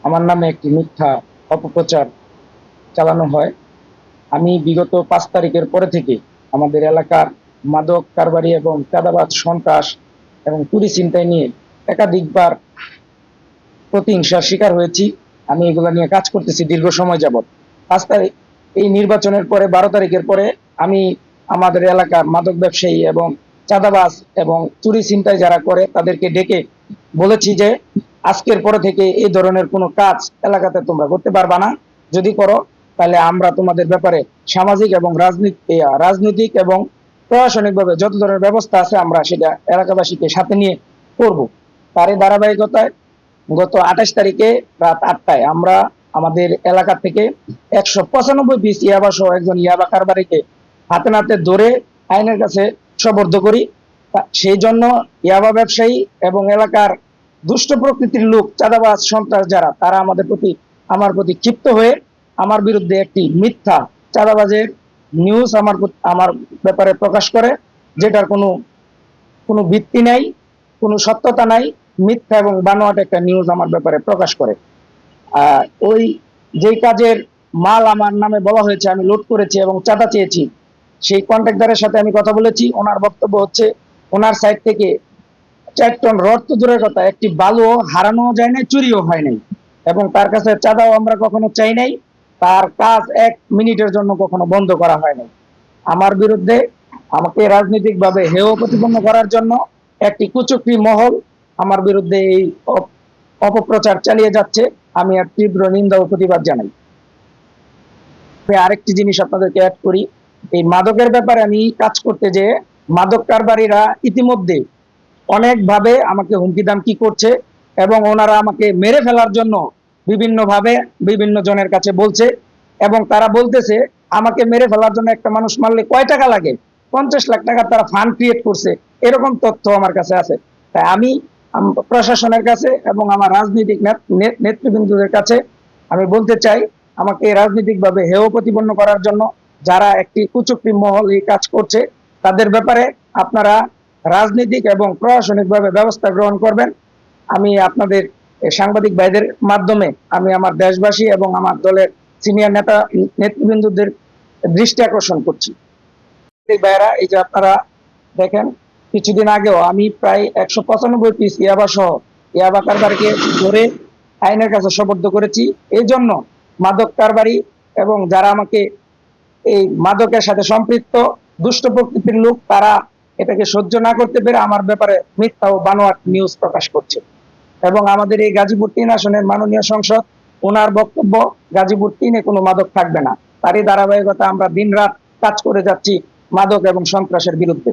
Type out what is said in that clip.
আমার নামে একটি মিথ্যা অপপ্রচার চালানো হয়। আমি বিগত 5 তারিখের পরে থেকে আমাদের এলাকার মাদক কারবারি এবং চাঁদাবাজ সন্ত্রাস এবং চুরি ছিনতাই নিয়ে একাধিকবার প্রতিহিংসার শিকার হয়েছি। আমি এগুলো নিয়ে কাজ করতেছি দীর্ঘ সময় যাবৎ। 5 তারিখ এই নির্বাচনের পরে 12 তারিখের পরে আমি আমাদের এলাকার মাদক ব্যবসায়ী এবং চাঁদাবাজ এবং চুরি ছিনতাই যারা করে তাদেরকে ডেকে বলেছি যে আজকের পরে থেকে এই ধরনের কোনো কাজ এলাকাতে তোমরা করতে পারবা না। যদি করো তাহলে আমরা তোমাদের ব্যাপারে সামাজিক এবং রাজনৈতিক এবং প্রশাসনিকভাবে যত ধরনের ব্যবস্থা আছে আমরা সেটা এলাকাবাসীকে সাথে নিয়ে করব। তারই ধারাবাহিকতায় গত 28 তারিখে রাত 8টায় আমরা আমাদের এলাকা থেকে 195 পিস ইয়াবা সহ একজন ইয়াবা কারবারিকে হাতে নাতে ধরে আইনের কাছে সোপর্দ করি। সেই জন্য ইয়াবা ব্যবসায়ী এবং এলাকার দুষ্ট প্রকৃতির লোক চাঁদাবাজ সন্ত্রাস যারা তারা আমার প্রতি ক্ষিপ্ত হয়ে আমার বিরুদ্ধে একটি মিথ্যা চাঁদাবাজের নিউজ আমার ব্যাপারে প্রকাশ করে, যেটার কোনো কোনো ভিত্তি নাই, কোনো সত্যতা নাই। মিথ্যা এবং বানোয়াট একটা নিউজ আমার ব্যাপারে প্রকাশ করে। ওই যেই কাজের মাল আমার নামে বলা হয়েছে আমি লোড করেছি এবং চাঁদা চেয়েছি, সেই কন্ট্রাক্টরের সাথে আমি কথা বলেছি। ওনার বক্তব্য হচ্ছে ওনার সাইড থেকে 4 টন রড তো দূরের কথা, একটি বালুও হারানো যায় নাই, চুরিও হয় নাই, এবং তার কাছে চাঁদাও আমরা কখনো চাই নাই। তার কাজ 1 মিনিটের জন্য কখনো বন্ধ করা হয় নাই। আমার বিরুদ্ধে আমাকে রাজনৈতিকভাবে হেয় প্রতিপন্ন করার জন্য একটি কুচক্রী মহল আমার বিরুদ্ধে এই অপপ্রচার চালিয়ে যাচ্ছে। আমি আর তীব্র নিন্দা ও প্রতিবাদ জানাই। আরেকটি জিনিস আপনাদেরকে অ্যাড করি, এই মাদকের ব্যাপারে আমি কাজ করতে যে মাদক কারবারিরা ইতিমধ্যে অনেকভাবে আমাকে হুমকি দামকি করছে এবং ওনারা আমাকে মেরে ফেলার জন্য বিভিন্নভাবে বিভিন্ন জনের কাছে বলছে, এবং তারা বলতেছে আমাকে মেরে ফেলার জন্য একটা মানুষ মারলে কয় টাকা লাগে, 50 লাখ টাকা তারা ফান্ড ক্রিয়েট করছে, এরকম তথ্য আমার কাছে আছে। তাই আমি প্রশাসনের কাছে এবং আমার রাজনৈতিক নেতৃবৃন্দদের কাছে আমি বলতে চাই, আমাকে রাজনৈতিকভাবে হেয় প্রতিপন্ন করার জন্য যারা একটি কুচক্রী মহল এই কাজ করছে তাদের ব্যাপারে আপনারা রাজনৈতিক এবং প্রশাসনিকভাবে ব্যবস্থা গ্রহণ করবেন। আমি আপনাদের সাংবাদিক ভাইদের মাধ্যমে আমি আমার দেশবাসী এবং আমার দলের সিনিয়র নেতৃবৃন্দদের দৃষ্টি আকর্ষণ করছি। ভাইয়েরা, এই যে আপনারা দেখেন, কিছুদিন আগেও আমি প্রায় 195 পিস ইয়াবা সহ ইয়াবা কারবারিকে ধরে আইনের কাছে সোপর্দ করেছি। এই জন্য মাদক কারবারি এবং যারা আমাকে এই মাদকের সাথে সম্পৃক্ত দুষ্ট প্রকৃতির লোক তারা এটাকে সহ্য না করতে পেরে আমার ব্যাপারে মিথ্যা ও বানোয়াট নিউজ প্রকাশ করছে। এবং আমাদের এই গাজীপুর 3 আসনের মাননীয় সংসদ, ওনার বক্তব্য গাজীপুর 3-এ কোনো মাদক থাকবে না। তারই ধারাবাহিকতা আমরা দিন রাত কাজ করে যাচ্ছি মাদক এবং সন্ত্রাসের বিরুদ্ধে।